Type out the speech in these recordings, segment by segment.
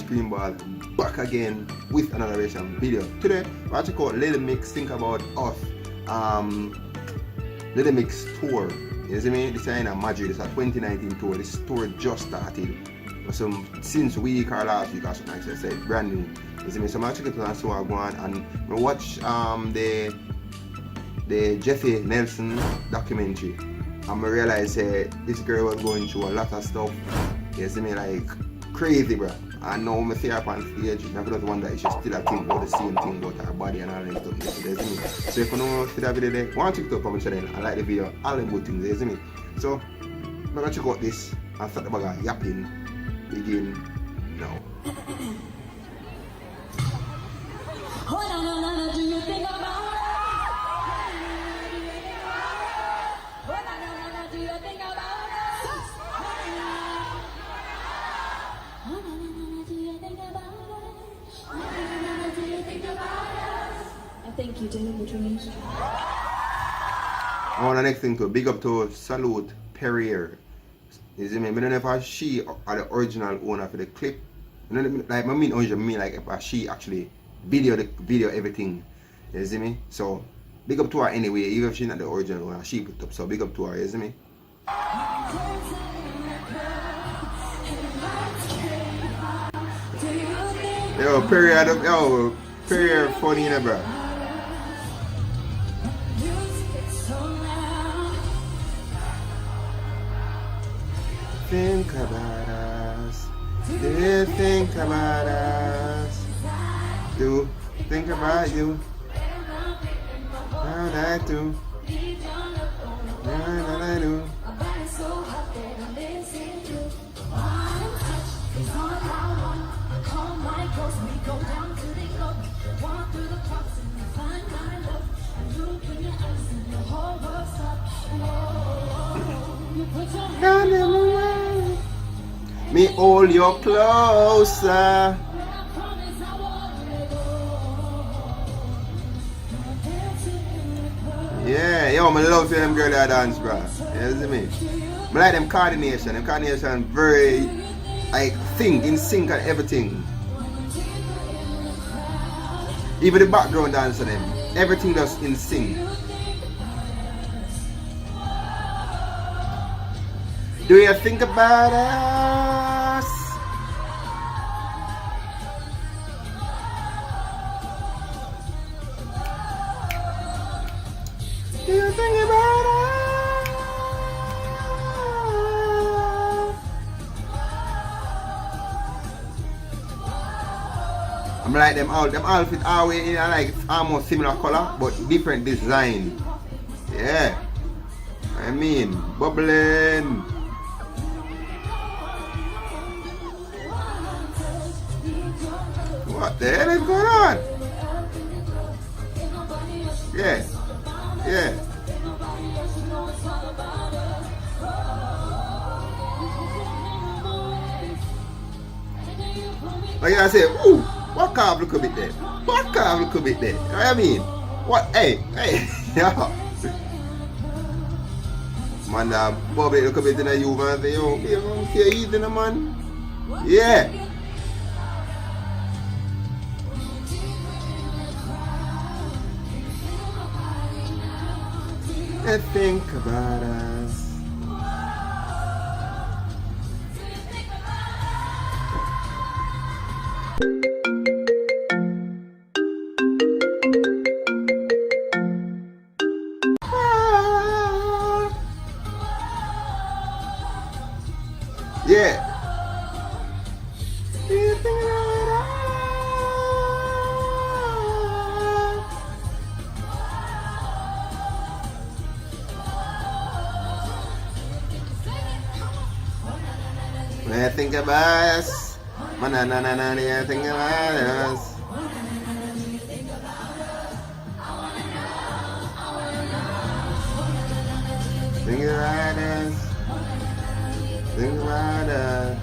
Screenball back again with another reaction video. Today we're check out Little Mix Think About Us Little Mix tour. You see me? This is in Madrid. It's a 2019 tour. This tour just started. Since week or last week or something like that. So it's brand new. You see me? So I'm check it out and see what I go on, and I watch the Jeffy Nelson documentary, and I realized this girl was going through a lot of stuff. You see me, like crazy, bro. And now I see her up on stage, I don't wonder if she still think about the same thing about her body and all that stuff. You see me? So if you don't see that video there, go and check it out on my channel and like the video, all them good things, you see me? So I'm gonna check out this and start the bag of yapping. Begin now. Do you think about it? Do you think about it? I think you do, Madrid. The next thing to big up to Salute Perrier. You see me? I don't know if she are the original owner for the clip. You know, like I mean original, like if she actually video everything. You see me? So big up to her anyway, even if she's not the original owner, she put up. So big up to her, you see me? Yo, Perrier funny, you bro. Think about us. Do you think about us? Do think about you? How I do? How I do? Me hold you closer. Yeah, yo, I love seeing them girls that dance, bro. You see me? I like them coordination. Them coordination very, like, in sync and everything. Even the background dance of them, everything just in sync. Do you think about us? Do you think about us? I'm like them outfit all way in like almost similar color but different design. Yeah. I mean bubbling. What the hell is going on? Yeah. Yeah. Like I say, ooh, back off a little bit there. Back off a little bit there. You know what I mean? What? Hey, yo. Man, bob it a little bit in the you, man. Say, yo, you can't eat in the man. Yeah. And think about us. Yeah. Do you think about us? When I think about us, do you think about us? Think about us. Think about us.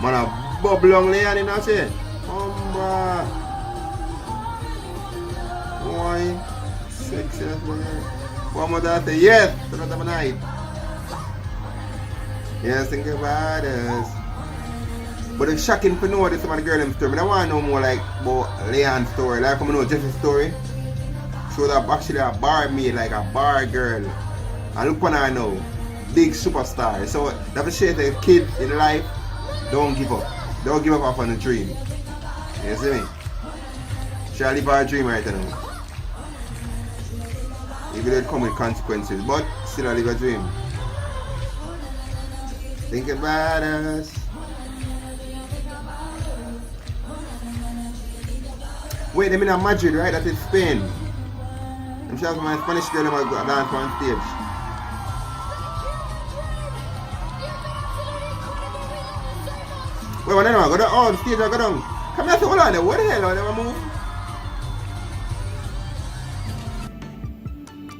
Man a bubble long Leon in that shit. Boy, 6 years, boy. One more that say yes, to the night. Yes, think about us. But it's shocking to know this about the girl in story. I don't want to know more like about Leon's story. Like I know Jess's story. Shows up actually a bar maid, like a bar girl. And look what I know. Big superstar. So that shit a kid in life, don't give up. Don't give up on the dream. You see me? She'll live her dream right now. Even though it come with consequences, but still I live a dream. Think about us. Wait, they mean in Madrid, right? That is Spain. I'm sure my Spanish girl might go dance on stage. Wait, what I go down? Oh, the stage I go down. Come here, hold on there. What the hell? I never move.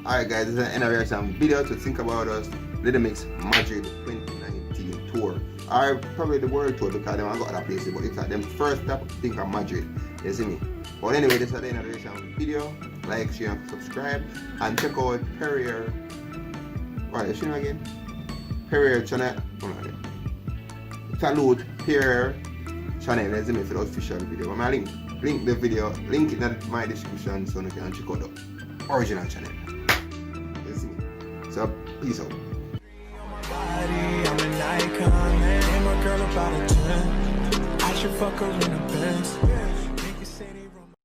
Alright guys, this is the end of your video to think about us. Little Mix Madrid 2019 tour. Or probably the world tour because they want to go other places, but it's like them first step think of Madrid. You see me? But anyway, this is the end of your video. Like, share, and subscribe. And check out Perrier. What, you see him again? Perrier channel. Salute Perrier channel. You see me for the official video. I'm going to link the video, link it in my description so you can check out the original channel. So, peace out. I'm an icon, man. My girl about a 10. I should fuck her in a Benz.